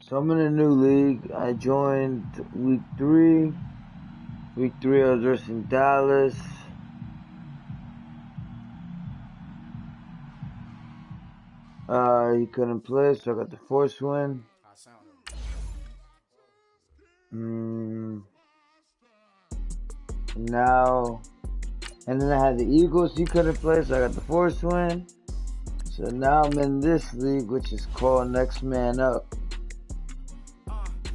So I'm in a new league. I joined week 3. Week 3 I was versus Dallas. He couldn't play, so I got the force win. Now, and then I had the Eagles. He couldn't play, so I got the force win. So now I'm in this league, which is called NextManUp.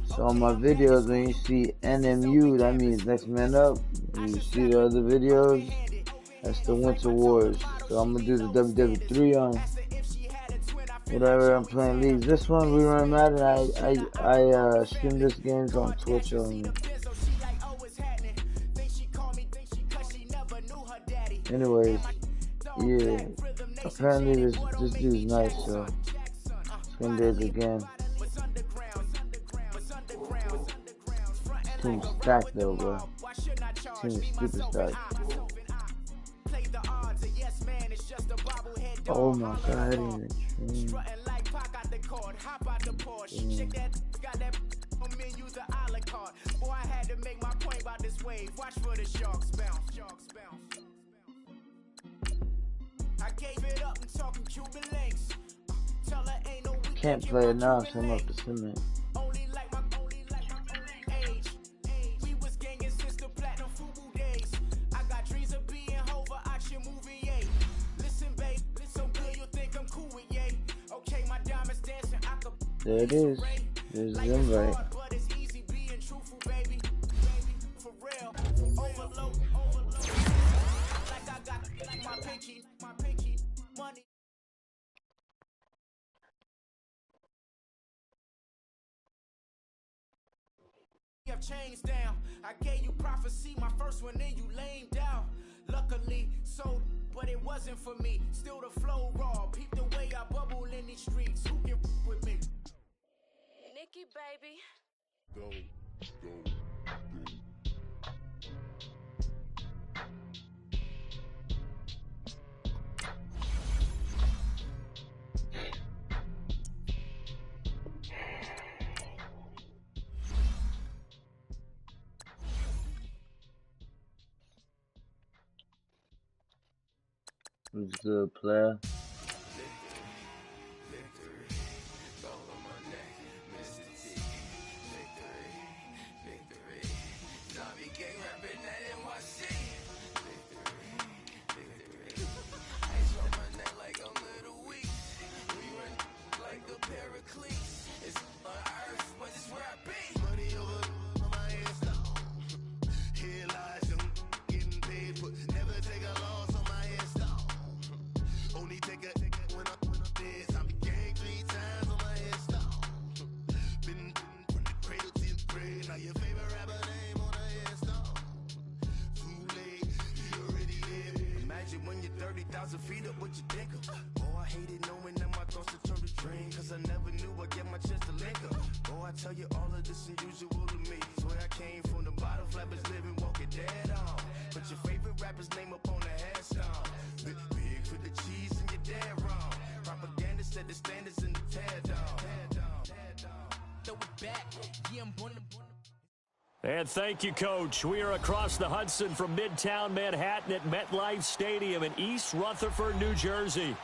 So on my videos, when you see NMU, that means NextManUp. When you see the other videos, that's the Winter Wars. So I'm gonna do the WW3 on whatever I'm playing leagues. This one, we run Madden. I stream this games on Twitch only. Anyways, yeah. Apparently this dude's nice, so it's gonna be a good game. Team's stacked though, bro. Team's super stacked. Oh my god, I didn't even train. Can't play it now, so I'm up to cement. There it is. There's the invite. Chains down. I gave you prophecy, my first one, then you lamed out. Luckily, so, but it wasn't for me. Still the flow raw. Peep the way I bubble in these streets. Who can f with me? Nikki, baby. Go, go, go. Who's good, player? Feet up, what you think of? Oh, I hated knowing that my thoughts would turn to dream, cause I never knew I'd get my chance to link up. Oh, I tell you all of this unusual to me. Swear I came from the bottom, flappers living, walking dead on. Put your favorite rapper's name up on the headstone. Big for the cheese and you're dead wrong. Propaganda said the standards in the tear down. Throw it back, yeah, I'm born to. And thank you, Coach. We are across the Hudson from Midtown Manhattan at MetLife Stadium in East Rutherford, New Jersey.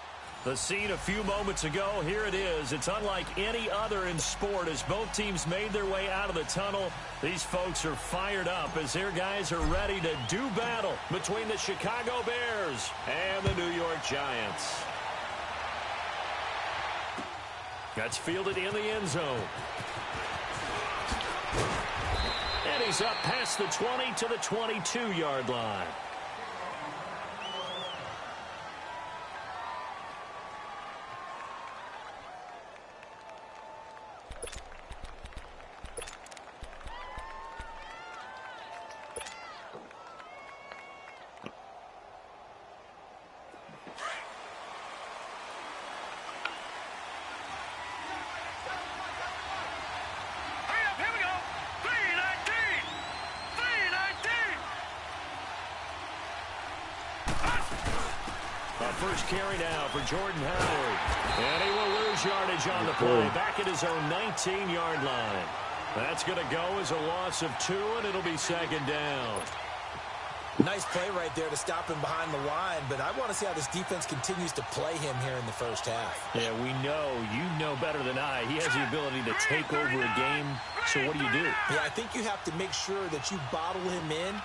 The scene a few moments ago, here it is. It's unlike any other in sport as both teams made their way out of the tunnel. These folks are fired up as their guys are ready to do battle between the Chicago Bears and the New York Giants. That's fielded in the end zone. And he's up past the 20 to the 22-yard line. First carry now for Jordan Howard. And he will lose yardage on the play, back at his own 19-yard line. That's going to go as a loss of 2, and it'll be second down. Nice play right there to stop him behind the line, but I want to see how this defense continues to play him here in the first half. Yeah, we know, you know better than I, he has the ability to take over a game, so what do? Yeah, I think you have to make sure that you bottle him in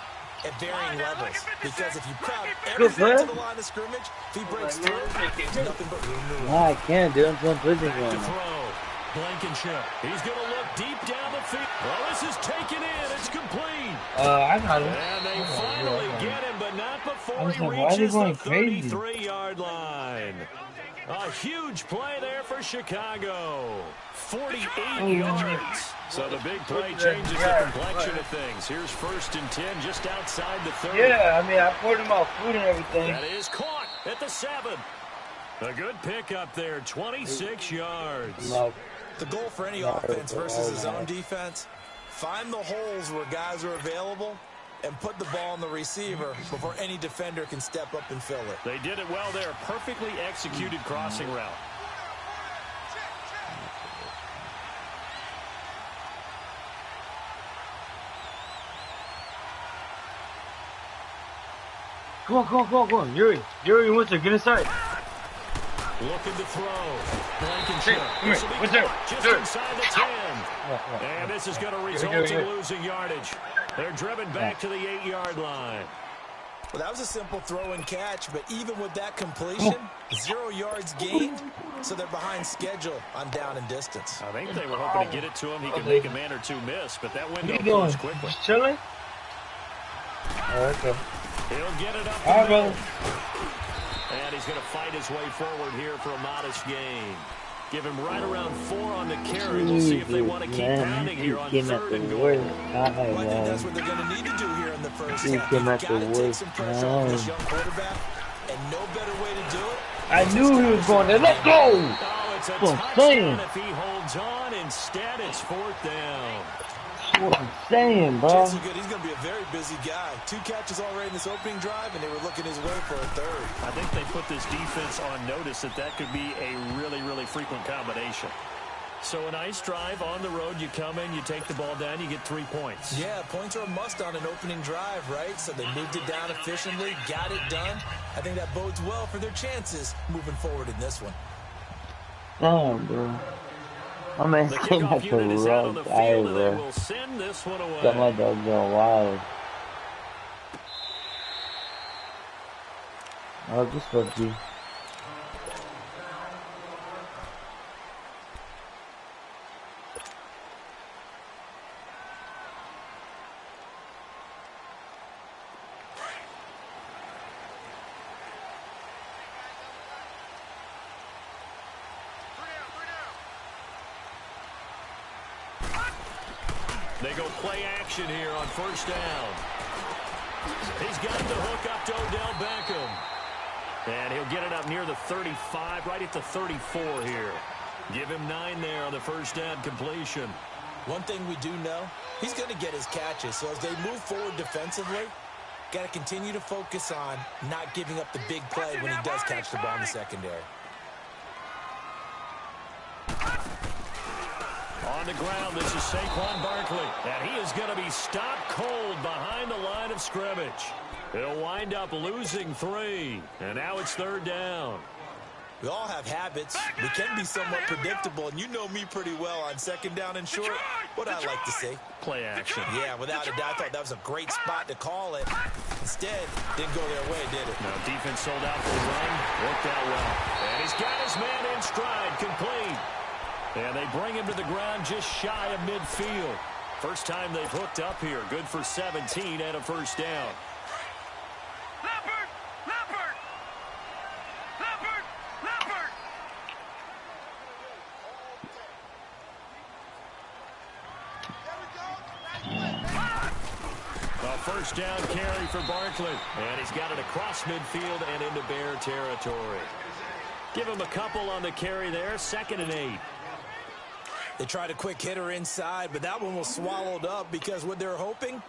at varying levels, because if you crowd everything to the line of scrimmage, if he breaks through, there's nothing but room to run. No, I can't, dude. I'm playing position To right now. throw. Blankenship. He's going to look deep down the field. Well, this is taken in. It's complete. I got him. And they finally get him, but not before he Why are they reaches going the crazy? 33-yard line. A huge play there for Chicago. 48 yards. So the big play changes the complexion of things. Here's 1st and 10 just outside the 30. Yeah, I mean, I poured him out food and everything. That is caught at the 7. A good pickup there, 26 yards. No. The goal for any offense versus his own defense, find the holes where guys are available and put the ball on the receiver before any defender can step up and fill it. They did it well there. Perfectly executed crossing route. Come on. Yuri, what's it? Get inside. Looking to throw. Blankenship. Hey, This will be what's there? caught just There. inside the 10. And this is going to result in losing yardage. They're driven back to the 8-yard line. Well, that was a simple throw and catch, but even with that completion, 0 yards gained, so they're behind schedule on down and distance. I think they were hoping to get it to him. He could make a man or two miss, but that window What you doing? closed quickly. Just chilling? Oh, okay. He'll get it up the All right, middle. brother. And he's going to fight his way forward here for a modest gain. Give him right around 4 on the carry. We'll see if they want to keep pounding here on 3rd and goal. Well, I think that's what they're going to need to do here in the first half. You've got to take some pressure off this young quarterback, and no better way to do it. I knew he was going there. Let's go! Oh, it's a That's what I'm touchdown saying. if he holds on. Instead, it's 4th down. That's what I'm saying, bro. Chance is good. He's going to be a very busy guy. 2 catches already in this opening drive, and they were looking his way for a 3rd. I think they put this defense on notice that could be a really, really frequent combination. So a nice drive on the road. You come in, you take the ball down, you get 3 points. Yeah, points are a must on an opening drive, right? So they moved it down efficiently, got it done. I think that bodes well for their chances moving forward in this one. Damn, bro. My man The came kickoff at the unit is out on the wrong guy, field, and they bro. will send this one away. Got my dog going wild. Oh, just fuck you. They go play action here on 1st down. He's got the hook up to Odell Beckham. And he'll get it up near the 35, right at the 34 here. Give him 9 there on the 1st down completion. One thing we do know, he's going to get his catches. So as they move forward defensively, got to continue to focus on not giving up the big play when he does catch the ball in the secondary. On the ground, this is Saquon Barkley. And he is going to be stopped cold behind the line of scrimmage. He'll wind up losing 3. And now it's 3rd down. We all have habits. We can be somewhat predictable, and you know me pretty well on 2nd down and short. What I like to say. Play action. Yeah, without a doubt, I thought that was a great spot to call it. Instead, didn't go their way, did it? Now defense sold out for the run. Worked out well. And he's got his man in stride, complete. And they bring him to the ground just shy of midfield. First time they've hooked up here. Good for 17 and a 1st down. A 1st down carry for Barkley. And he's got it across midfield and into Bear territory. Give him a couple on the carry there. 2nd and 8. They tried a quick hitter inside, but that one was swallowed up because what they're hoping,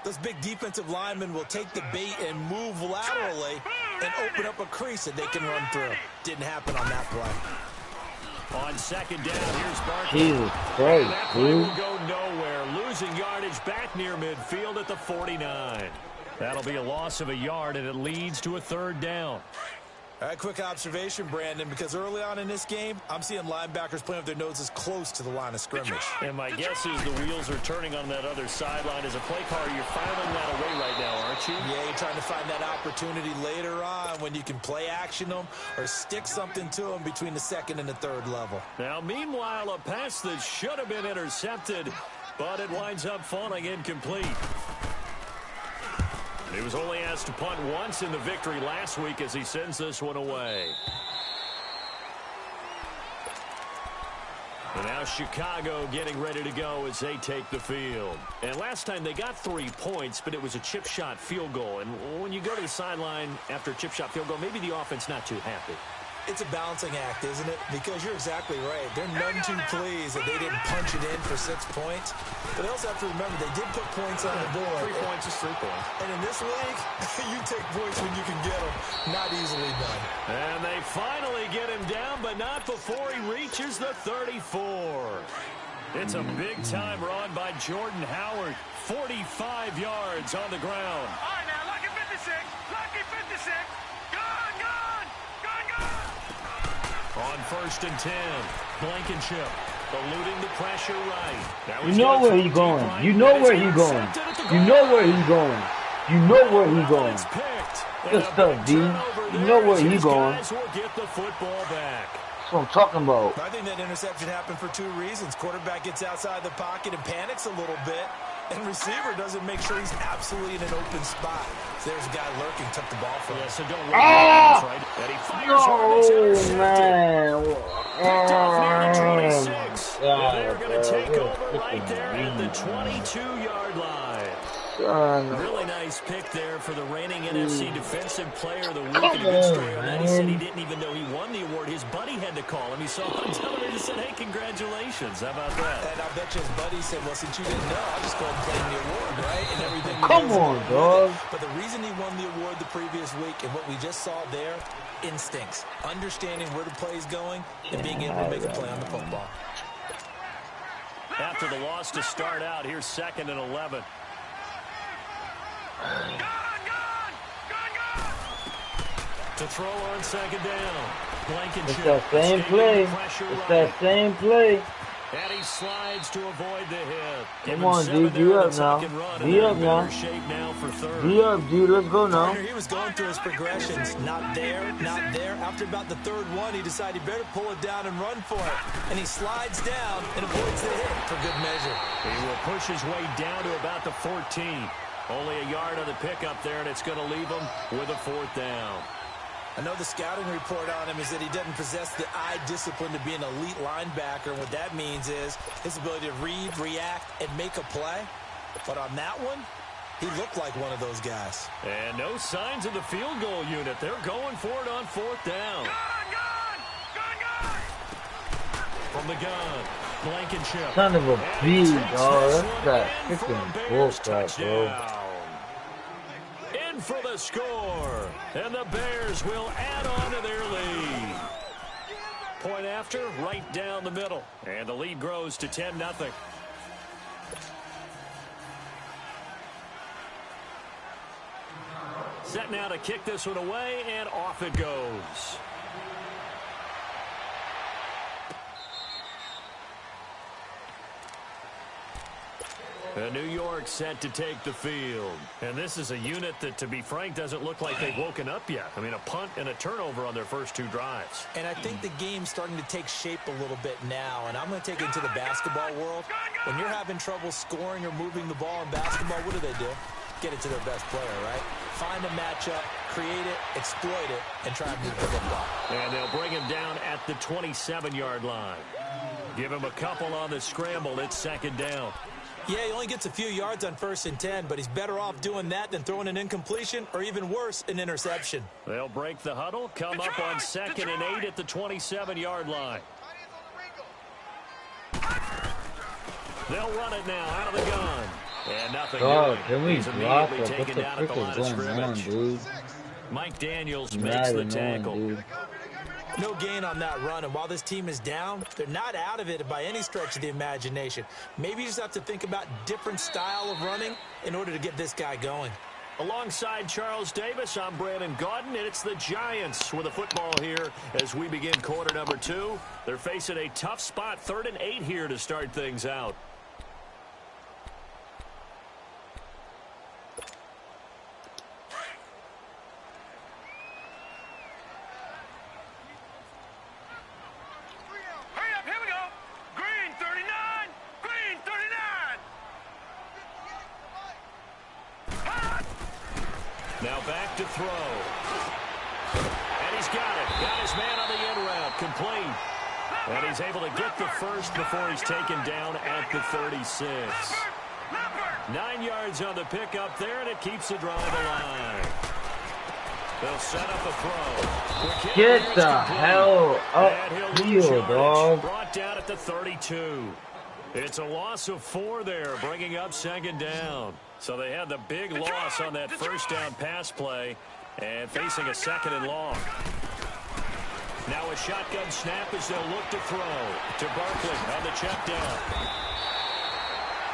those big defensive linemen will take the bait and move laterally and open up a crease that they can run through. Didn't happen on that play. On second down, here's Barkley. Jesus Christ, That play dude. will go nowhere. Losing yardage back near midfield at the 49. That'll be a loss of a yard, and it leads to a third down. All right, quick observation, Brandon, because early on in this game, I'm seeing linebackers playing with their noses close to the line of scrimmage. And my guess is the wheels are turning on that other sideline. As a play caller, you're filing that away right now, aren't you? Yeah, you're trying to find that opportunity later on when you can play action them or stick something to them between the second and the third level. Now, meanwhile, a pass that should have been intercepted, but it winds up falling incomplete. He was only asked to punt once in the victory last week as he sends this one away. And now Chicago getting ready to go as they take the field. And last time they got 3 points, but it was a chip shot field goal. And when you go to the sideline after a chip shot field goal, maybe the offense not too happy. It's a balancing act, isn't it? Because you're exactly right. They're none too pleased that they didn't punch it in for 6 points. But they also have to remember they did put points on the board. 3 points is 3 points. And in this league, you take points when you can get them. Not easily done. And they finally get him down, but not before he reaches the 34. It's a big-time run by Jordan Howard. 45 yards on the ground. All right, now, lucky 56. Lucky 56. Gone, gone. Gone, gone. On 1st and 10, Blankenship eluding the pressure right. Now You know where he's going. You know where he's going. You know where he's going. You know where he's going. Good stuff, D. You know where he's going. Guys will get the football back. That's what I'm talking about. I think that interception happened for 2 reasons. Quarterback gets outside the pocket and panics a little bit. And receiver doesn't make sure he's absolutely in an open spot. So there's a guy lurking, took the ball from him. Yeah, so don't worry about right. And he fires hard, it's intercepted. Man. Picked off near the 26. They're going to take over right there at the 22-yard line. Really nice pick there for the reigning NFC Defensive Player of the Week. And a good story on that. He said he didn't even know he won the award. His buddy had to call him. He saw him on television and said, hey, congratulations. How about that? And I bet you his buddy said, well, since you didn't know, I'll just go ahead and claim the award, right? And everything. Come on, dog. But the reason he won the award the previous week and what we just saw there, instincts. Understanding where the play is going and being able to make a play on the football. After the loss to start out, here's 2nd and 11. Gone, gone. Gone, gone. To throw on 2nd down. Blankenship. It's that same play. It's that same play. And he slides to avoid the hit. Come on, dude. Be up now. Be up now. Be up, dude. Let's go now. He was going through his progressions. Not there, not there. After about the 3rd one, he decided he better pull it down and run for it. And he slides down and avoids the hit for good measure. He will push his way down to about the 14. Only a yard on the pickup there, and it's going to leave him with a 4th down. I know the scouting report on him is that he doesn't possess the eye discipline to be an elite linebacker. And what that means is his ability to read, react, and make a play. But on that one, he looked like one of those guys. And no signs of the field goal unit. They're going for it on 4th down. Gone, gone. Gone, gone. From the gun, Blankenship. Son of a bee, dog. That's that freaking bullcrap, bro. In for the score. And the Bears will add on to their lead. Point after, right down the middle. And the lead grows to 10-0. Set now to kick this one away, and off it goes. New York set to take the field. And this is a unit that, to be frank, doesn't look like they've woken up yet. I mean, a punt and a turnover on their first 2 drives. And I think the game's starting to take shape a little bit now. And I'm going to take it into the basketball world. When you're having trouble scoring or moving the ball in basketball, what do? Get it to their best player, right? Find a matchup, create it, exploit it, and try and move the football. And they'll bring him down at the 27-yard line. Give him a couple on the scramble. It's 2nd down. Yeah, he only gets a few yards on 1st and 10, but he's better off doing that than throwing an incompletion or even worse, an interception. They'll break the huddle, come up on 2nd and 8 at the 27-yard line. They'll run it now out of the gun. And nothing. God, can we He's block immediately it? What taken the down at frick the is line of going on, scrimmage. dude? Mike Daniels Mad makes the annoying, tackle. dude. No gain on that run, and while this team is down, they're not out of it by any stretch of the imagination. Maybe you just have to think about different style of running in order to get this guy going. Alongside Charles Davis, I'm Brandon Gaudin, and it's the Giants with a football here as we begin quarter number 2. They're facing a tough spot, 3rd and 8 here to start things out. Now back to throw. And he's got it. Got his man on the in route. Complete. And he's able to get the first before he's taken down at the 36. 9 yards on the pickup there, and it keeps the drive alive. They'll set up a throw. Get the hell up field, dog. Brought down at the 32. It's a loss of 4 there, bringing up 2nd down. So they had the big loss on that first down pass play and facing a 2nd and long. Now a shotgun snap as they'll look to throw to Barkley on the check down.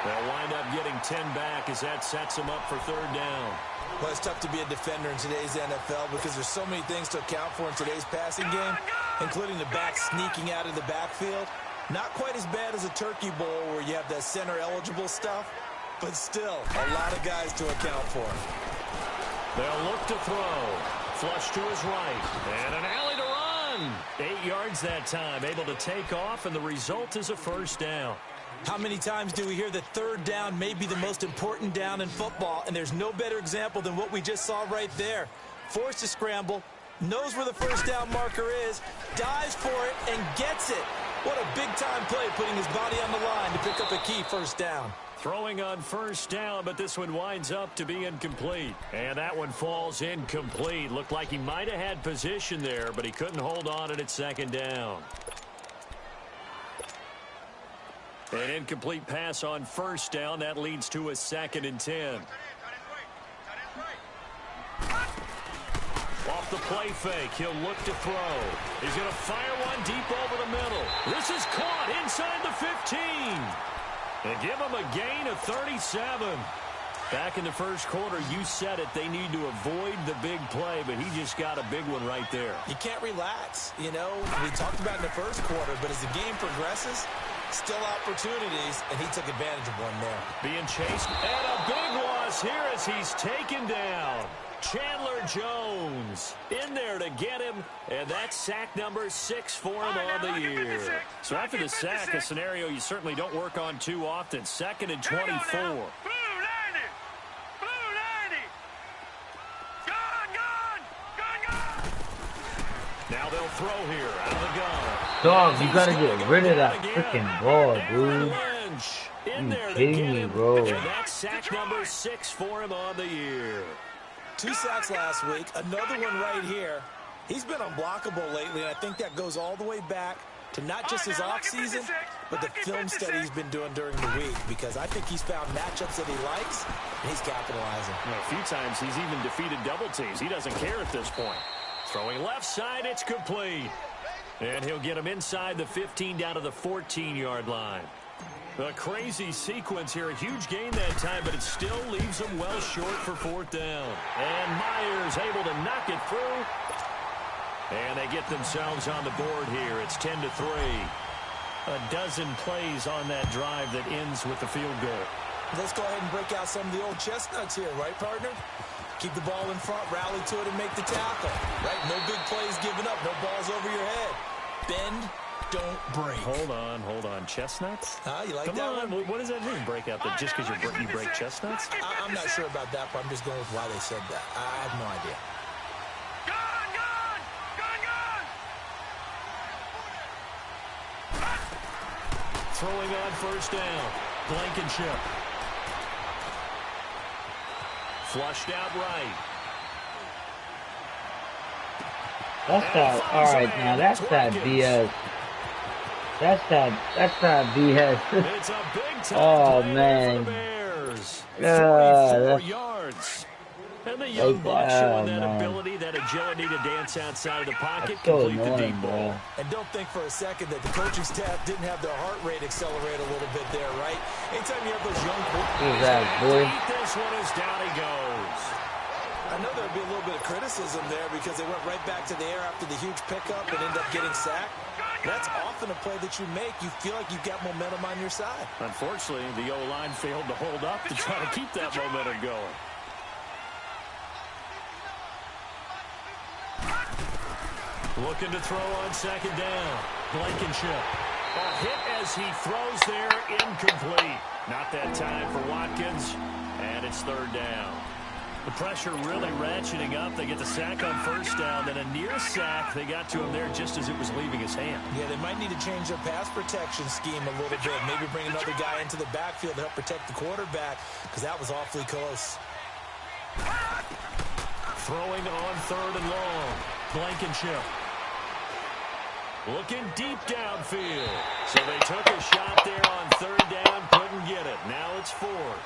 They'll wind up getting 10 back as that sets them up for 3rd down. Well, it's tough to be a defender in today's NFL because there's so many things to account for in today's passing game, including the back sneaking out of the backfield. Not quite as bad as a turkey bowl where you have that center-eligible stuff, but still, a lot of guys to account for. They'll look to throw. Flush to his right. And an alley to run. 8 yards that time. Able to take off, and the result is a 1st down. How many times do we hear that 3rd down may be the most important down in football, and there's no better example than what we just saw right there. Forced to scramble, knows where the 1st down marker is, dives for it, and gets it. What a big-time play, putting his body on the line to pick up a key 1st down. Throwing on 1st down, but this one winds up to be incomplete. And that one falls incomplete. Looked like he might have had position there, but he couldn't hold on it at 2nd down. An incomplete pass on 1st down. That leads to a 2nd and 10. Off the play fake, he'll look to throw. He's going to fire one deep over the middle. This is caught inside the 15. They give him a gain of 37. Back in the first quarter, you said it, they need to avoid the big play, but he just got a big one right there. You can't relax. You know, we talked about in the first quarter, but as the game progresses, still opportunities, and he took advantage of one there. Being chased, and a big loss here as he's taken down. Chandler Jones in there to get him, and that's sack number 6 for him on the year. So after the sack, a scenario you certainly don't work on too often. 2nd and 24. Now they'll throw here out of the gun. Dog, you gotta get rid of that freaking ball, dude. You kidding me, bro? And that's sack number 6 for him on the year. 2 sacks last week, another one right here. He's been unblockable lately, and I think that goes all the way back to not just his offseason, but the film study he's been doing during the week, because I think he's found matchups that he likes, and he's capitalizing. Well, a few times he's even defeated double teams. He doesn't care at this point. Throwing left side, it's complete. And he'll get him inside the 15 down to the 14-yard line. A crazy sequence here. A huge gain that time, but it still leaves them well short for 4th down. And Myers able to knock it through. And they get themselves on the board here. It's 10-3. A dozen plays on that drive that ends with the field goal. Let's go ahead and break out some of the old chestnuts here, right, partner? Keep the ball in front, rally to it, and make the tackle. Right? No big plays given up. No balls over your head. Bend. Don't break. Hold on. Chestnuts? You like Come that on. one? What does that mean, break out? Just because you break chestnuts? I'm not sure about that, but I'm just going with why they said that. I have no idea. Throwing on 1st down. Blankenship. Flushed out right. That's that. All right, now that's that BS. That's that BS. It's a big time Oh play man. for the Bears. 44 Yeah, yards. And the young buck showing that man. ability, that agility to dance outside of the pocket, That's so complete the annoying, deep ball. And don't think for a second that the coaching staff didn't have their heart rate accelerate a little bit there, right? Anytime you have those young Who's that, boy? This one is down he goes. I know there'd be a little bit of criticism there because they went right back to the air after the huge pickup and ended up getting sacked. That's often a play that you make. You feel like you've got momentum on your side. Unfortunately, the O-line failed to hold up to try to keep that momentum going. Looking to throw on second down. Blankenship. A hit as he throws there, incomplete. Not that time for Watkins, and it's third down. The pressure really ratcheting up. They get the sack on first down, then a near sack. They got to him there just as it was leaving his hand. Yeah, they might need to change their pass protection scheme a little bit. Maybe bring another guy into the backfield to help protect the quarterback because that was awfully close. Throwing on third and long. Blankenship. Looking deep downfield. So they took a shot there on third down, couldn't get it. Now it's fourth.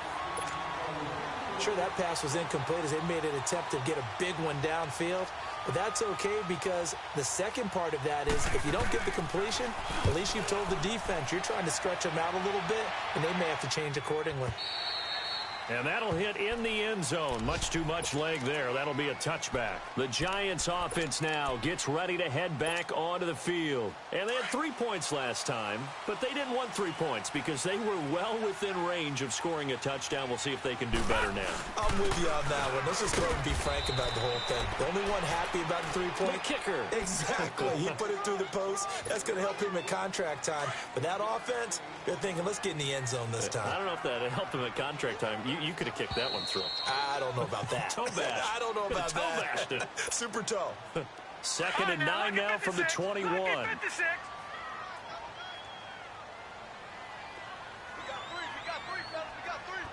Sure, that pass was incomplete as they made an attempt to get a big one downfield. But that's okay because the second part of that is if you don't get the completion, at least you've told the defense you're trying to stretch them out a little bit, and they may have to change accordingly. And that'll hit in the end zone. Much too much leg there. That'll be a touchback. The Giants offense now gets ready to head back onto the field. And they had 3 points last time, but they didn't want 3 points because they were well within range of scoring a touchdown. We'll see if they can do better now. I'm with you on that one. Let's just go ahead and be frank about the whole thing. The only one happy about the 3-point. The kicker. Exactly. He put it through the post. That's going to help him at contract time. But that offense, they're thinking, let's get in the end zone this time. I don't know if that helped him at contract time. You could have kicked that one through. I don't know about that. Toe bash. I don't know about toe that. bashed it. Super toe. Second and 9 now from the 21. We got three, fellas, we got three.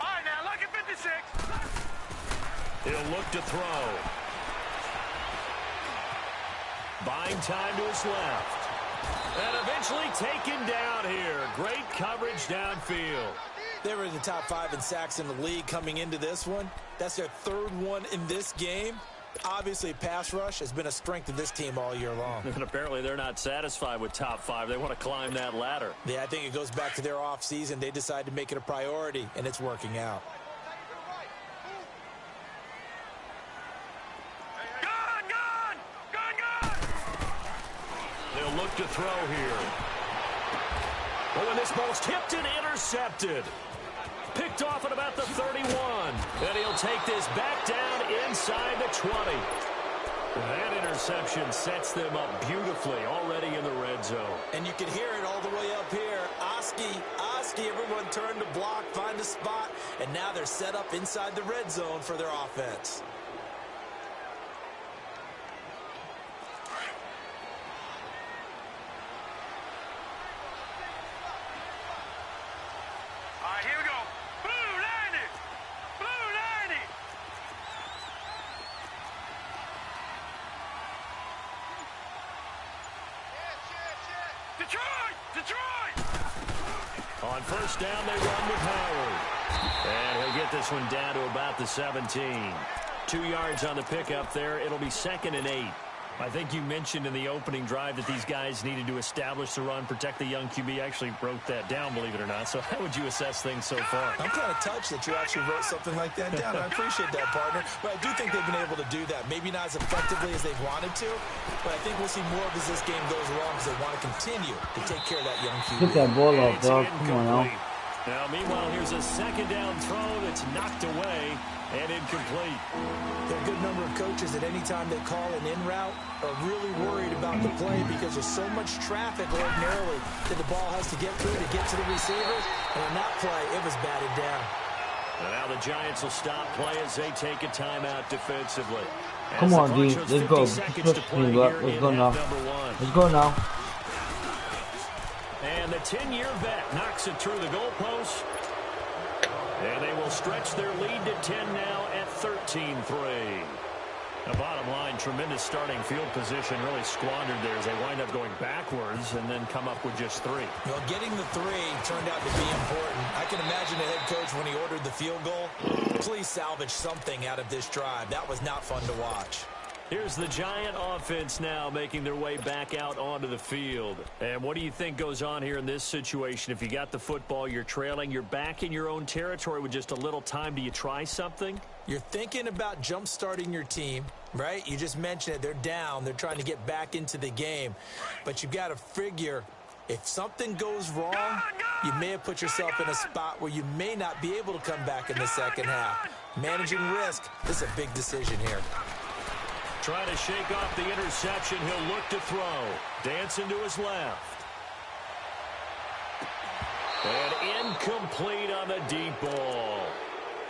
All right, now, lucky 56. He'll look to throw. Buying time to his left. And eventually taken down here. Great coverage downfield. They were in the top 5 in sacks in the league coming into this one. That's their third one in this game. Obviously, pass rush has been a strength of this team all year long. And apparently they're not satisfied with top 5. They want to climb that ladder. Yeah, I think it goes back to their offseason. They decided to make it a priority, and it's working out. They'll look to throw here. Oh, and this ball's tipped and intercepted. Picked off at about the 31. And he'll take this back down inside the 20. That interception sets them up beautifully already in the red zone. And you can hear it all the way up here. Oski, everyone turned to block, find a spot, and now they're set up inside the red zone for their offense. All right, here we go. Blue 90. Blue 90. Detroit! Detroit! On first down, they run with Howard. And he'll get this one down to about the 17. 2 yards on the pickup there. It'll be 2nd and 8. I think you mentioned in the opening drive that these guys needed to establish the run, protect the young QB. I actually wrote that down, believe it or not. So how would you assess things so far? I'm kind of touched that you actually wrote something like that down. I appreciate that, partner. But I do think they've been able to do that. Maybe not as effectively as they've wanted to, but I think we'll see more of as this game goes along because they want to continue to take care of that young QB. Get that ball off, dog. Come on now. Now, meanwhile, here's a second down throw that's knocked away and incomplete. There are a good number of coaches that any time they call an in route are really worried about the play because there's so much traffic ordinarily that the ball has to get through to get to the receivers. And on that play, it was batted down. And now the Giants will stop play as they take a timeout defensively. Come on, D. Let's go. Let's go now. Let's go now. And the 10-year vet knocks it through the goalpost. And they will stretch their lead to 10 now at 13-3. The bottom line, tremendous starting field position, really squandered there as they wind up going backwards and then come up with just 3. Well, getting the 3 turned out to be important. I can imagine the head coach when he ordered the field goal. Please salvage something out of this drive. That was not fun to watch. Here's the Giant offense now making their way back out onto the field. And what do you think goes on here in this situation? If you got the football, you're trailing, you're back in your own territory with just a little time. Do you try something? You're thinking about jump-starting your team, right? You just mentioned it. They're down. They're trying to get back into the game. But you've got to figure if something goes wrong, you may have put yourself in a spot where you may not be able to come back in the second half. Managing risk, this is a big decision here. Trying to shake off the interception. He'll look to throw. Dancing to his left. And incomplete on the deep ball.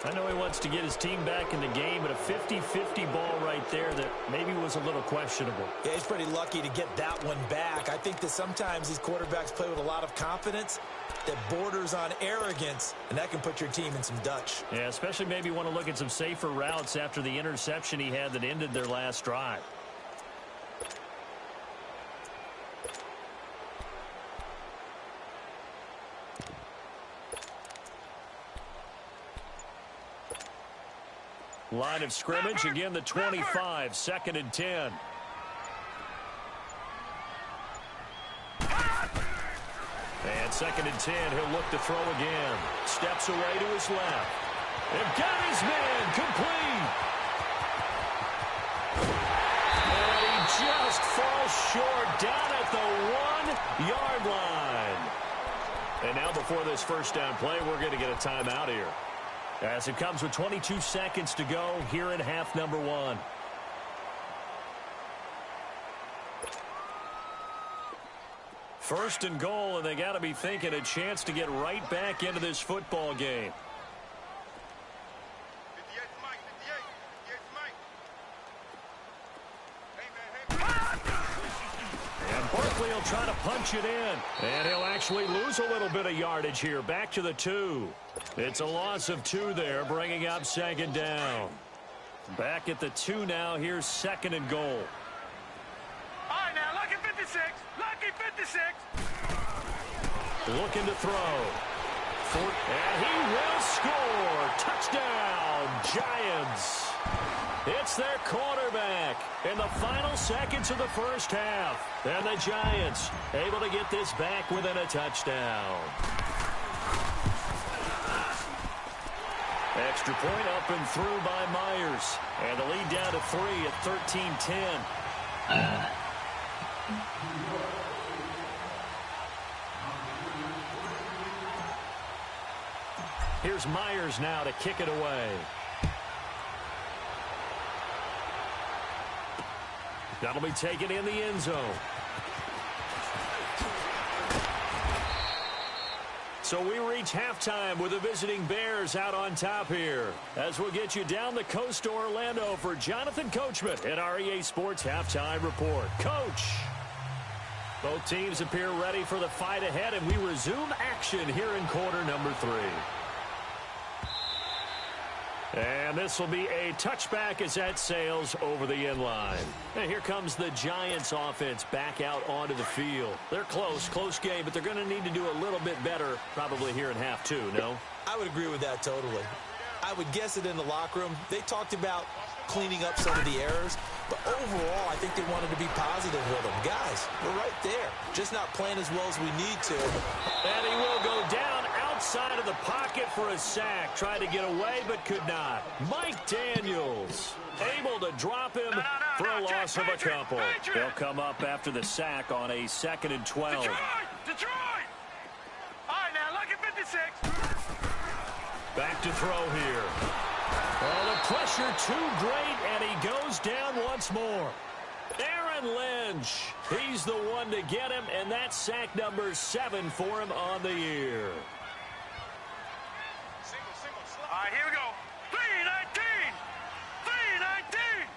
I know he wants to get his team back in the game, but a 50-50 ball right there that maybe was a little questionable. Yeah, he's pretty lucky to get that one back. I think that sometimes these quarterbacks play with a lot of confidence that borders on arrogance, and that can put your team in some Dutch. Yeah, especially maybe want to look at some safer routes after the interception he had that ended their last drive. Line of scrimmage, again the 25, 2nd and 10. And 2nd and 10, he'll look to throw again. Steps away to his left. And got his man complete. And he just falls short down at the 1-yard line. And now before this first down play, we're going to get a timeout here, as it comes with 22 seconds to go here in half number 1. First and goal, and they got to be thinking a chance to get right back into this football game. 58 Mike, 58 Mike. And Barkley will try to punch it in. And he'll actually lose a little bit of yardage here. Back to the 2. It's a loss of 2 there, bringing up 2nd down. Back at the 2 now. Here's 2nd and goal. All right, now, lucky 56. Lucky 56. Looking to throw. And he will score. Touchdown, Giants. It's their quarterback in the final seconds of the first half. And the Giants able to get this back within a touchdown. Extra point up and through by Myers. And the lead down to 3 at 13-10. Here's Myers now to kick it away. That'll be taken in the end zone. So we reach halftime with the visiting Bears out on top here, as we'll get you down the coast to Orlando for Jonathan Coachman at our EA Sports Halftime Report. Coach, both teams appear ready for the fight ahead, and we resume action here in quarter number 3. And this will be a touchback as that sails over the end line. And here comes the Giants offense back out onto the field. They're close game, but they're going to need to do a little bit better probably here in half 2, no? I would agree with that totally. I would guess it in the locker room. They talked about cleaning up some of the errors, but overall, I think they wanted to be positive with them. Guys, we're right there, just not playing as well as we need to. And he will go down outside of the pocket for a sack. Tried to get away, but could not. Mike Daniels able to drop him for a loss of a couple. They'll come up after the sack on a 2nd and 12. Detroit! All right, now, lucky 56. Back to throw here. Oh, the pressure too great, and he goes down once more. Aaron Lynch, he's the one to get him, and that's sack number 7 for him on the year. All right, here we go. 319. 319.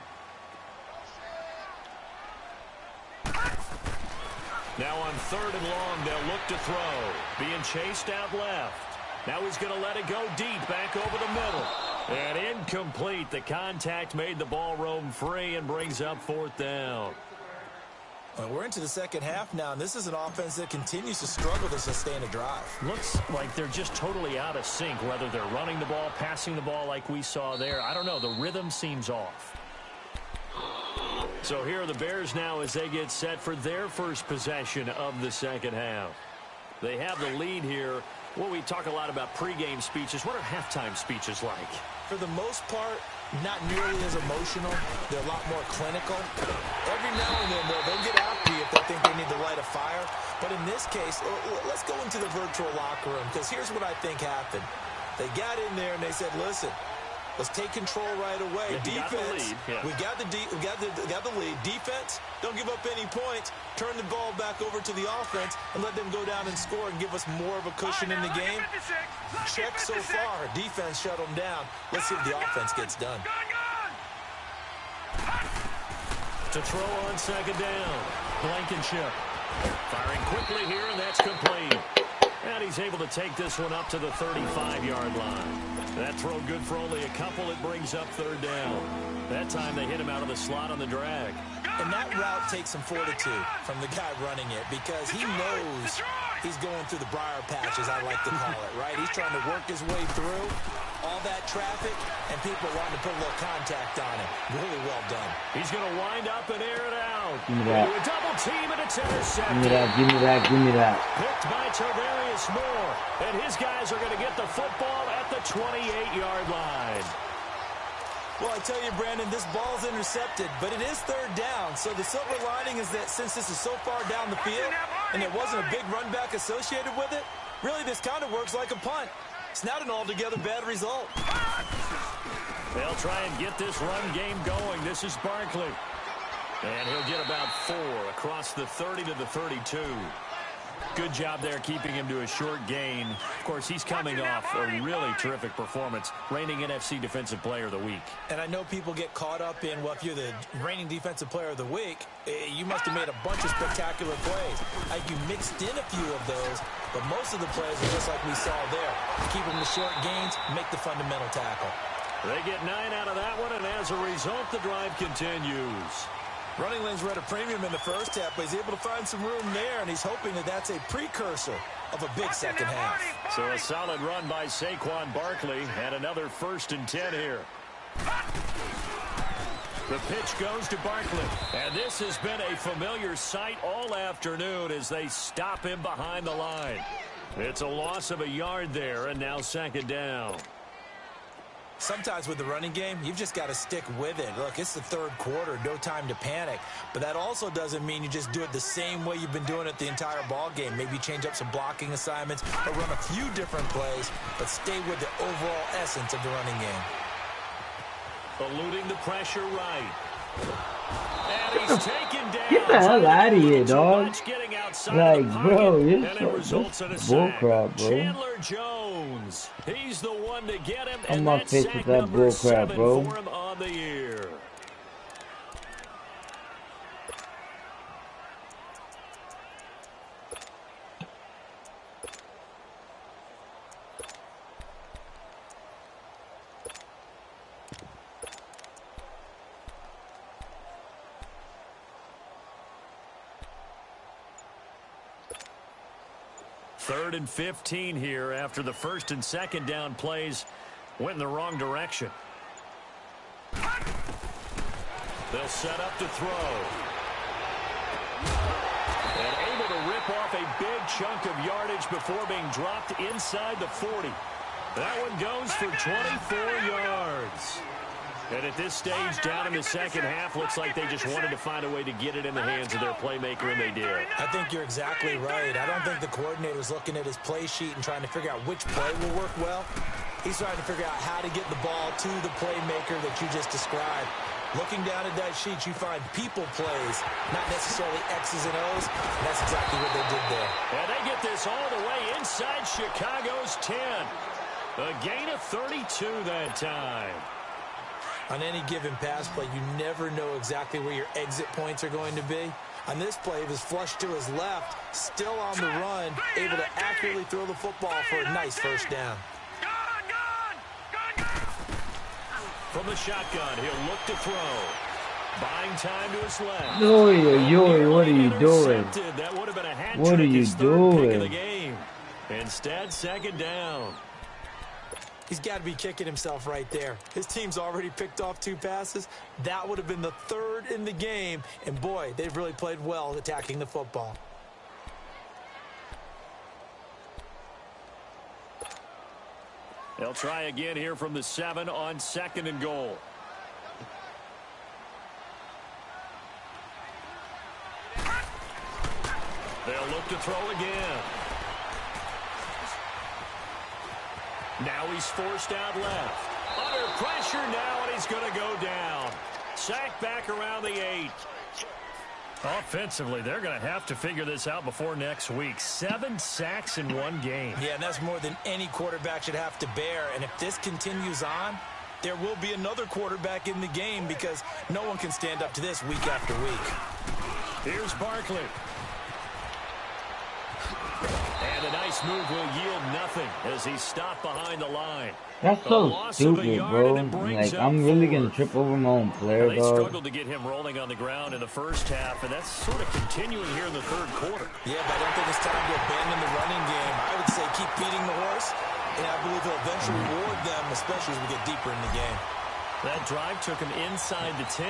Now on 3rd and long, they'll look to throw. Being chased out left. Now he's going to let it go deep, back over the middle. And incomplete. The contact made the ball roam free and brings up 4th down. Well, we're into the second half now, and this is an offense that continues to struggle to sustain a drive. Looks like they're just totally out of sync, whether they're running the ball, passing the ball like we saw there. I don't know. The rhythm seems off. So here are the Bears now as they get set for their first possession of the second half. They have the lead here. Well, we talk a lot about pregame speeches. What are halftime speeches like? For the most part, not nearly as emotional. They're a lot more clinical. Every now and then, they'll get after you if they think they need to light a fire. But in this case, let's go into the virtual locker room, because here's what I think happened. They got in there and they said, listen, let's take control right away. Yeah, defense, we got the lead. Defense, don't give up any points. Turn the ball back over to the offense and let them go down and score and give us more of a cushion in the game. Check so far. Defense shut them down. Let's see if the offense gets done. To throw on second down, Blankenship firing quickly here, and that's complete. And he's able to take this one up to the 35-yard line. That throw good for only a couple. It brings up 3rd down. That time they hit him out of the slot on the drag. And that route takes some fortitude from the guy running it, because he knows he's going through the briar patch, as I like to call it, right? He's trying to work his way through all that traffic, and people wanting to put a little contact on him. Really well done. He's going to wind up and air it out. Give me that. A double team, and it's intercepted. Give me that, give me that, give me that. Picked by Tarvarius Moore, and his guys are going to get the football at the 28-yard line. Well, I tell you, Brandon, this ball's intercepted, but it is 3rd down. So the silver lining is that since this is so far down the field and there wasn't a big run back associated with it, really this kind of works like a punt. It's not an altogether bad result. They'll try and get this run game going. This is Barkley. And he'll get about 4 across the 30 to the 32. Good job there keeping him to a short gain. Of course, he's coming off a really terrific performance, reigning NFC Defensive Player of the Week. And I know people get caught up in, well, if you're the reigning Defensive Player of the Week, you must have made a bunch of spectacular plays. You mixed in a few of those, but most of the plays are just like we saw there. Keep them to short gains, make the fundamental tackle. They get 9 out of that one, and as a result, the drive continues. Running lanes were at a premium in the first half, but he's able to find some room there, and he's hoping that that's a precursor of a big second half. So a solid run by Saquon Barkley, and another 1st and 10 here. The pitch goes to Barkley, and this has been a familiar sight all afternoon as they stop him behind the line. It's a loss of a yard there, and now 2nd down. Sometimes with the running game, you've just got to stick with it. Look, it's the 3rd quarter, no time to panic. But that also doesn't mean you just do it the same way you've been doing it the entire ball game. Maybe change up some blocking assignments or run a few different plays, but stay with the overall essence of the running game. Eluding the pressure right. And he's taken down. Get the hell out of here, dog. Like, bro, this bullcrap, bro. Chandler Jones. He's the one to get him. I'm and not that's faced sack with that number bullcrap, 7 bro. for him on the year. Third and 15 here after the 1st and 2nd down plays went in the wrong direction. They'll set up to throw. And able to rip off a big chunk of yardage before being dropped inside the 40. That one goes for 24 yards. And at this stage, down in the second half, looks like they just wanted to find a way to get it in the hands of their playmaker, and they did. I think you're exactly right. I don't think the coordinator's looking at his play sheet and trying to figure out which play will work well. He's trying to figure out how to get the ball to the playmaker that you just described. Looking down at that sheet, you find people plays, not necessarily X's and O's. And that's exactly what they did there. And they get this all the way inside Chicago's 10. A gain of 32 that time. On any given pass play, you never know exactly where your exit points are going to be. On this play, he was flushed to his left, still on the run, able to accurately throw the football for a nice 1st down. From the shotgun, he'll look to throw. Buying time to his left. Yo, what are you doing? That would have been a hat What are trick, you his third pick of the doing? game. Instead, second down. He's got to be kicking himself right there. His team's already picked off 2 passes. That would have been the 3rd in the game. And, boy, they've really played well attacking the football. They'll try again here from the 7 on 2nd and goal. They'll look to throw again. Now he's forced out left. Under pressure now, and he's going to go down. Sacked back around the 8. Offensively, they're going to have to figure this out before next week. 7 sacks in 1 game. Yeah, and that's more than any quarterback should have to bear. And if this continues on, there will be another quarterback in the game because no one can stand up to this week after week. Here's Barkley. And a nice move will yield nothing as he's stopped behind the line. That's so stupid, bro. Like, I'm really going to trip over my own player, They dog. struggled to get him rolling on the ground in the first half, and that's sort of continuing here in the 3rd quarter. Yeah, but I don't think it's time to abandon the running game. I would say keep feeding the horse, and I believe he'll eventually reward them, especially as we get deeper in the game. That drive took him inside the 10.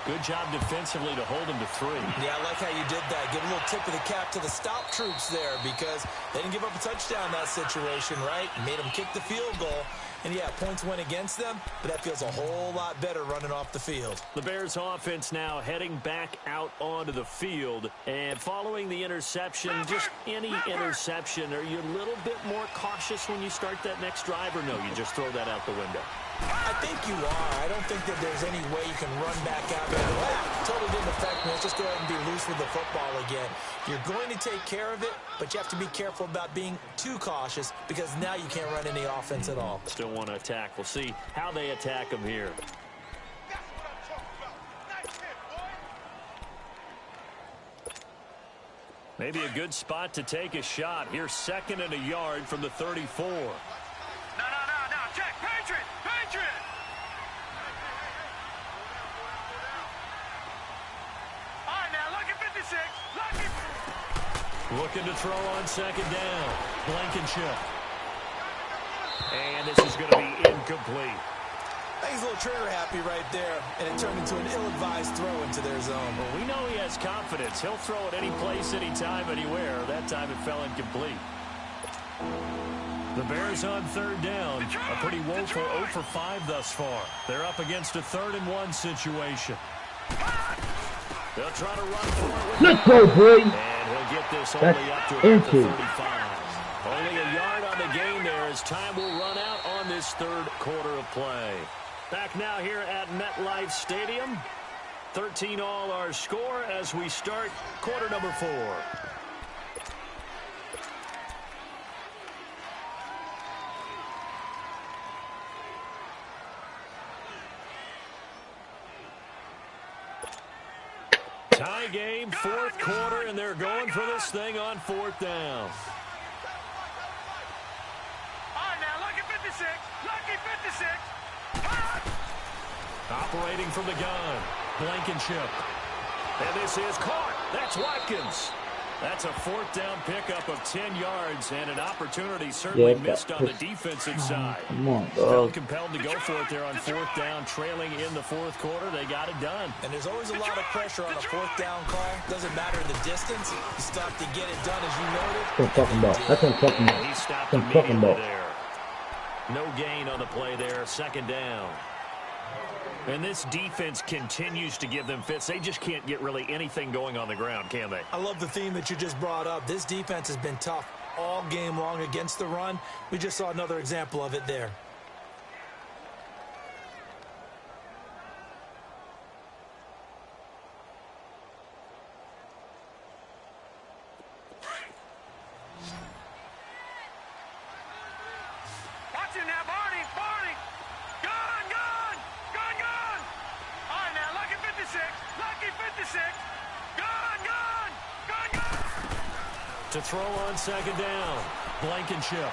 Good job defensively to hold him to 3. Yeah, I like how you did that. Give a little tip of the cap to the stop troops there because they didn't give up a touchdown in that situation, right? Made them kick the field goal. And, yeah, points went against them, but that feels a whole lot better running off the field. The Bears offense now heading back out onto the field. And following the interception, just any interception, are you a little bit more cautious when you start that next drive, or no, you just throw that out the window? I think you are. I don't think that there's any way you can run back out there. Totally didn't affect me. Let's just go ahead and be loose with the football again. You're going to take care of it, but you have to be careful about being too cautious because now you can't run any offense at all. Still want to attack. We'll see how they attack him here. Maybe a good spot to take a shot. Here's 2nd and a yard from the 34. No, check, Patriot! All right, now, lucky 56, lucky... Looking to throw on 2nd down. Blankenship. And this is going to be incomplete. I think he's a little trigger happy right there, and it turned into an ill-advised throw into their zone. Well, we know he has confidence. He'll throw it any place, anytime, anywhere. That time it fell incomplete. The Bears on 3rd down. A pretty woeful 0 for 5 thus far. They're up against a 3rd and 1 situation. They'll try to run for it. Let's go, boy. And he'll get this only up to about the 35. Only a yard on the gain there as time will run out on this 3rd quarter of play. Back now here at MetLife Stadium. 13 all our score as we start quarter number 4. Tie game, 4th quarter, and they're going for this thing on 4th down. All right, now, lucky 56, lucky 56. Operating from the gun, Blankenship. And this is caught. That's Watkins. That's a 4th down pickup of 10 yards and an opportunity certainly missed on the defensive side. Come on, Felt dog. compelled to go for it there on 4th down, trailing in the 4th quarter. They got it done. And there's always a lot of pressure on a 4th down call. Doesn't matter the distance. You stop to get it done as you noted. That's what I'm talking about. That's what I'm talking about. He stopped That's what I'm talking immediately about. there. No gain on the play there, 2nd down. And this defense continues to give them fits. They just can't get really anything going on the ground, can they? I love the theme that you just brought up. This defense has been tough all game long against the run. We just saw another example of it there. Watch it now, Barney. Gone. All right, now, lucky 56. Gone. To throw on 2nd down, Blankenship.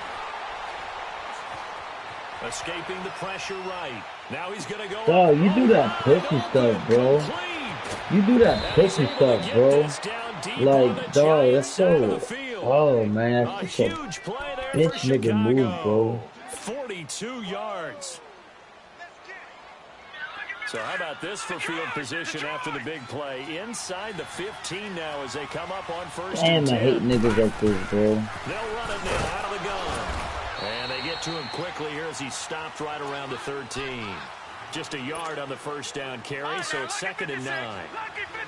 Escaping the pressure right. Now he's going to go. Dog, you do that pussy stuff, bro. You do that pussy stuff, bro. Like, dog, that's so... Oh, man, that's just a bitch nigga move, bro. 42 yards. So how about this for field position after the big play? Inside the 15 now as they come up on first and 10. Damn, I hate niggas like this, bro. They'll run it now out of the gun. And they get to him quickly here as he stopped right around the 13. Just a yard on the first down carry, so it's 2nd and 9.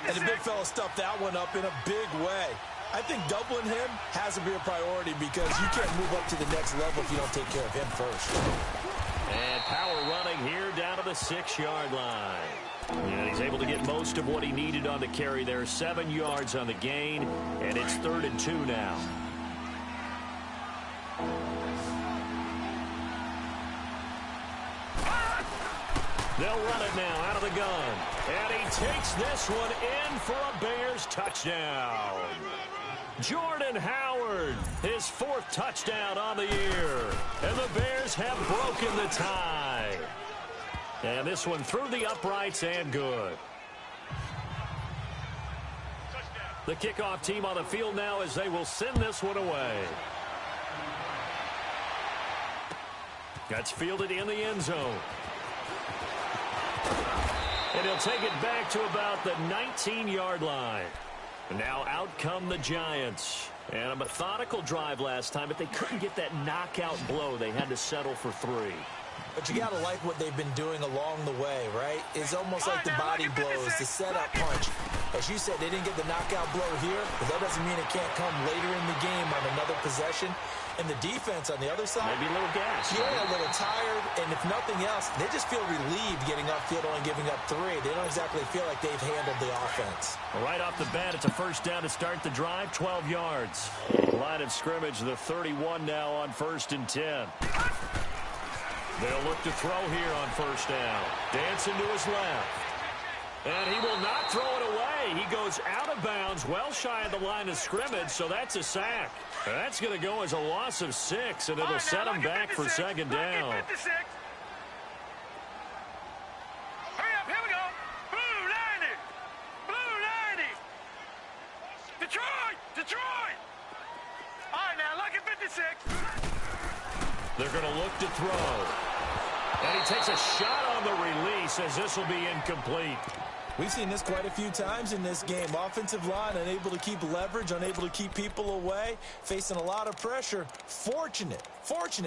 And the big fella stuffed that one up in a big way. I think doubling him has to be a priority because you can't move up to the next level if you don't take care of him first. And power running here down to the 6-yard line. And he's able to get most of what he needed on the carry there. 7 yards on the gain, and it's 3rd and 2 now. They'll run it now out of the gun. And he takes this one in for a Bears touchdown. Jordan Howard, his 4th touchdown on the year. And the Bears have broken the tie. And this one through the uprights and good. The kickoff team on the field now as they will send this one away. That's fielded in the end zone. And he'll take it back to about the 19-yard line. And now out come the Giants. And a methodical drive last time, but they couldn't get that knockout blow. They had to settle for 3. But you got to like what they've been doing along the way, right? It's almost like the body blows, the setup punch. As you said, they didn't get the knockout blow here, but that doesn't mean it can't come later in the game on another possession. And the defense on the other side, maybe a little gas. Yeah, a little tired. And if nothing else, they just feel relieved getting upfield, only giving up 3. They don't exactly feel like they've handled the offense. Well, right off the bat, it's a first down to start the drive, 12 yards. Line of scrimmage, the 31 now on 1st and 10. They'll look to throw here on first down. Dancing to his left. And he will not throw it away. He goes out of bounds, well shy of the line of scrimmage, so that's a sack. And that's going to go as a loss of 6, and it'll set him back for 2nd down. Hurry up, here we go. Blue 90. Blue 90. Detroit, Detroit. All right, now, lucky 56. They're going to look to throw. And he takes a shot on the release as this will be incomplete. We've seen this quite a few times in this game. Offensive line unable to keep leverage, unable to keep people away, facing a lot of pressure. Fortunate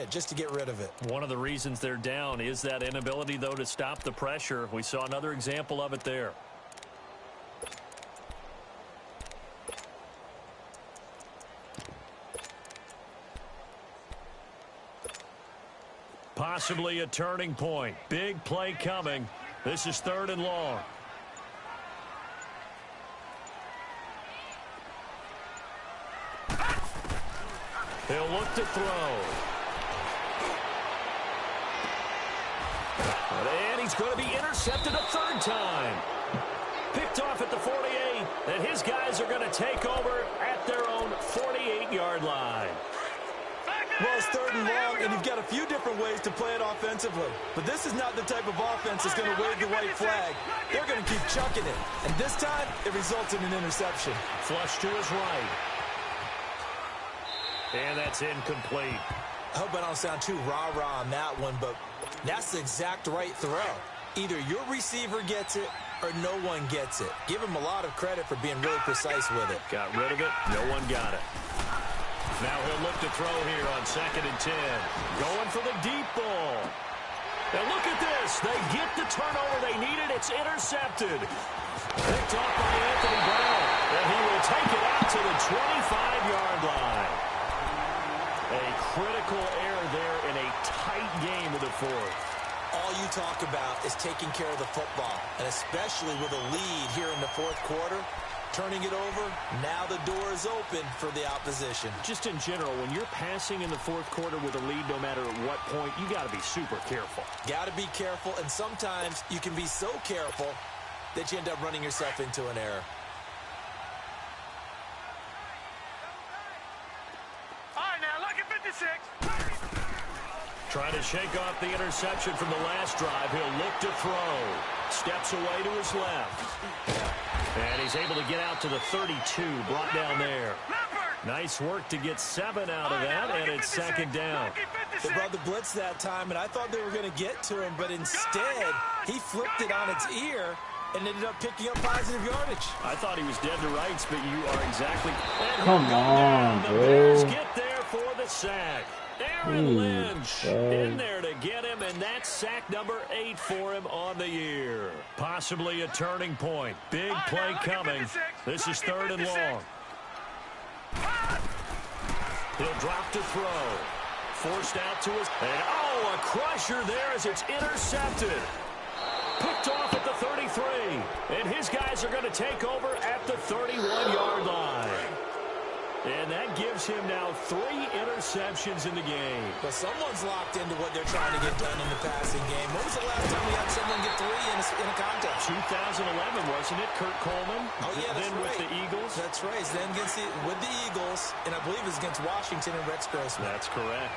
just to get rid of it. One of the reasons they're down is that inability, though, to stop the pressure. We saw another example of it there. Possibly a turning point. Big play coming. This is 3rd and long. He'll look to throw. And he's going to be intercepted a 3rd time. Picked off at the 48, and his guys are going to take over at their own 48-yard line. Well, it's 3rd and long, and you've got a few different ways to play it offensively. But this is not the type of offense that's going to wave the white flag. They're going to keep chucking it. And this time, it results in an interception. Flush to his right. And that's incomplete. I hope I don't sound too rah-rah on that one, but that's the exact right throw. Either your receiver gets it or no one gets it. Give him a lot of credit for being really precise with it. Got rid of it. No one got it. Now he'll look to throw here on 2nd and 10. Going for the deep ball. And look at this. They get the turnover they needed. It's intercepted. Picked off by Anthony Brown. And he will take it out to the 25-yard line. A critical error there in a tight game of the 4th. All you talk about is taking care of the football, and especially with a lead here in the 4th quarter. Turning it over, now the door is open for the opposition. Just in general, when you're passing in the 4th quarter with a lead, no matter at what point, you got to be super careful. Got to be careful, and sometimes you can be so careful that you end up running yourself into an error. All right, now, lucky 56. Trying to shake off the interception from the last drive. He'll look to throw. Steps away to his left. And he's able to get out to the 32, brought down there. Nice work to get 7 out of that, and it's second down. They brought the blitz that time, and I thought they were going to get to him, but instead, he flipped it on its ear and ended up picking up positive yardage. I thought he was dead to rights, but you are exactly... Come on, the bro. Bears get there for the sack. Aaron Lynch in there to get him, and that's sack number 8 for him on the year. Possibly a turning point. Big play coming. This is 3rd and long. He'll drop to throw. Forced out to his... And a crusher there as it's intercepted. Picked off at the 33. And his guys are going to take over at the 31-yard line. And that gives him now 3 interceptions in the game. But someone's locked into what they're trying to get done in the passing game. When was the last time we had someone get 3 in a contest? 2011, wasn't it? Kurt Coleman. Oh, yeah, that's then right. with the Eagles. That's right. Then with the Eagles, and I believe it was against Washington and Rex Grossman. That's correct.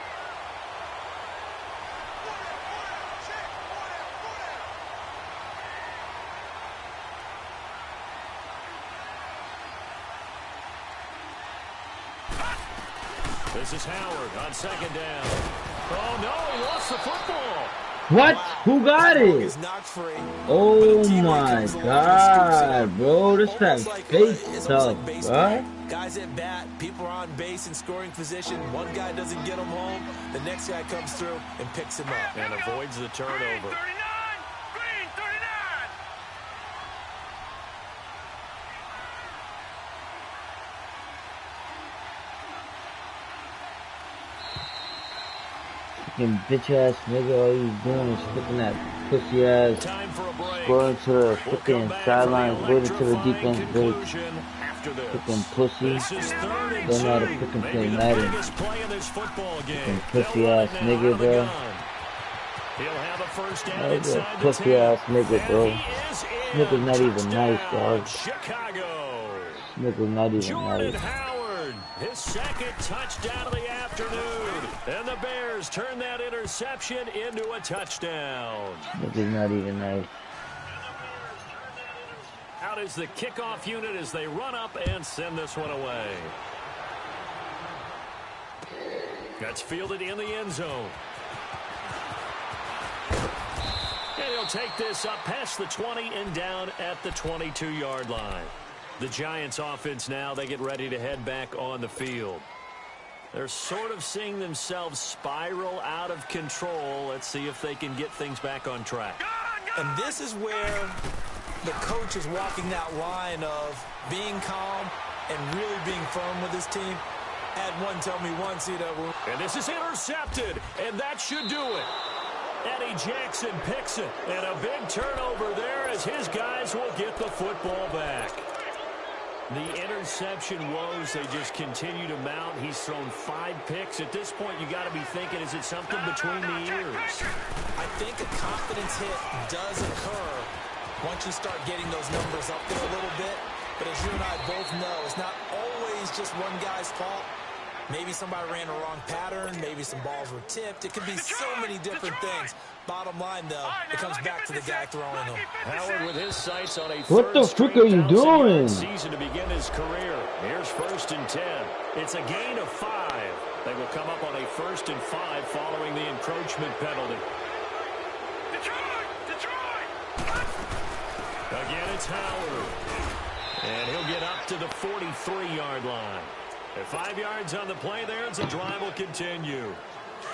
This is Howard on 2nd down. Oh, no, he lost the football. What? Who got it? Oh my God, bro. This is face tough, bro. Guys at bat, people are on base in scoring position. One guy doesn't get him home. The next guy comes through and picks him up. And avoids the turnover. Green 39. Fucking bitch ass nigga, all he's doing is flipping that pussy ass, going to the fucking sidelines, waiting till the defense breaks. Fucking pussy. Don't know how to fucking play Madden. Fucking pussy ass nigga, bro. That's a pussy ass nigga, bro. Nigga's not even nice, dog. Nigga's not even nice. His 2nd touchdown of the afternoon. And the Bears turn that interception into a touchdown. Nigga's not even nice. Out is the kickoff unit as they run up and send this one away. That's fielded in the end zone. And he'll take this up past the 20 and down at the 22-yard line. The Giants offense now, they get ready to head back on the field. They're sort of seeing themselves spiral out of control. Let's see if they can get things back on track. And this is where the coach is walking that line of being calm and really being firm with his team. Had one tell me once, you know. And this is intercepted, and that should do it. Eddie Jackson picks it, and a big turnover there as his guys will get the football back. The interception woes, they just continue to mount. He's thrown 5 picks. At this point, you got to be thinking, is it something between the ears? I think a confidence hit does occur once you start getting those numbers up there a little bit. But as you and I both know, it's not always just one guy's fault. Maybe somebody ran a wrong pattern. Maybe some balls were tipped. It could be so many different things. Bottom line, though, it comes back to the guy throwing them. Howard with his sights on a what the frick are you doing? Season to begin his career. Here's 1st and 10. It's a gain of 5. They will come up on a 1st and 5 following the encroachment penalty. Detroit! Again, it's Howard. And he'll get up to the 43-yard line. At 5 yards on the play there, and the drive will continue.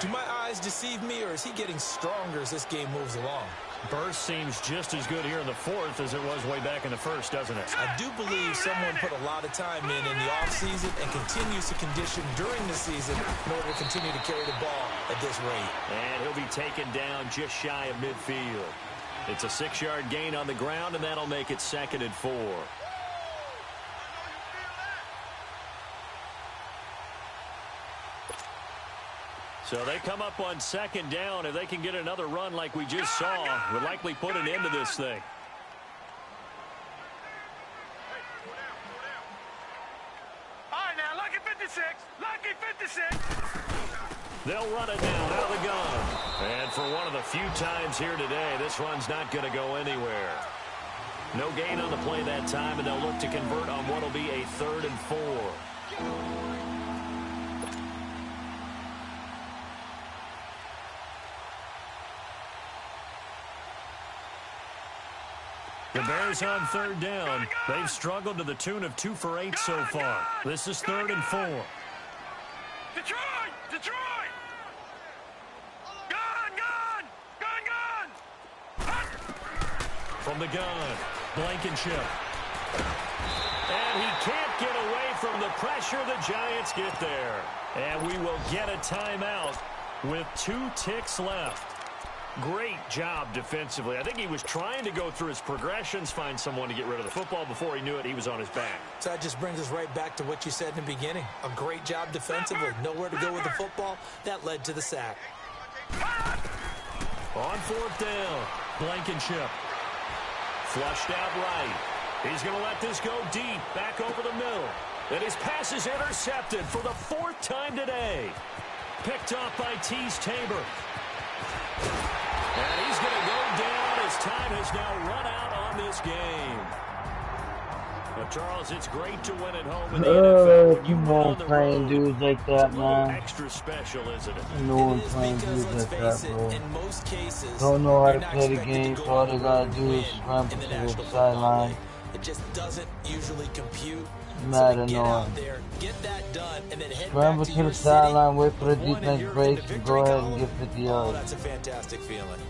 Do my eyes deceive me, or is he getting stronger as this game moves along? Burst seems just as good here in the 4th as it was way back in the 1st, doesn't it? I do believe someone put a lot of time in the offseason and continues to condition during the season in order to continue to carry the ball at this rate. And he'll be taken down just shy of midfield. It's a 6-yard gain on the ground, and that'll make it 2nd and 4. So they come up on 2nd down. If they can get another run like we just saw, would likely put an end to this thing. All right, now, lucky 56. Lucky 56. They'll run it now out of the gun. And for one of the few times here today, this run's not going to go anywhere. No gain on the play that time, and they'll look to convert on what will be a 3rd and 4. The Bears on 3rd down. They've struggled to the tune of 2 for 8 so far. This is 3rd and 4. Detroit! Detroit! Gun! From the gun, Blankenship. And he can't get away from the pressure. The Giants get there. And we will get a timeout with 2 ticks left. Great job defensively. I think he was trying to go through his progressions, find someone to get rid of the football. Before he knew it, he was on his back. So that just brings us right back to what you said in the beginning. A great job defensively. Nowhere to go with the football. That led to the sack. On 4th down, Blankenship. Flushed out right. He's going to let this go deep, back over the middle. And his pass is intercepted for the 4th time today. Picked off by Tease Tabor. And he's going to go down. His time has now run out on this game. Well, Charles, it's great to win at home in the NFL. When you know playing dudes like that, man. Extra special, isn't it? No one playing dudes like that, bro. In most cases, don't know how to play the game, so all they gotta do is scramble to the sideline. It just doesn't usually compute. Mad So annoying. get out there, get that done, and then head Scramble back to to your the sideline, wait for the city. defense You're in break, the and go ahead and victory get 50 column. yards. Oh, that's a fantastic feeling.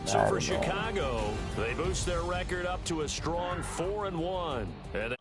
So for Chicago, they boost their record up to a strong 4-1. And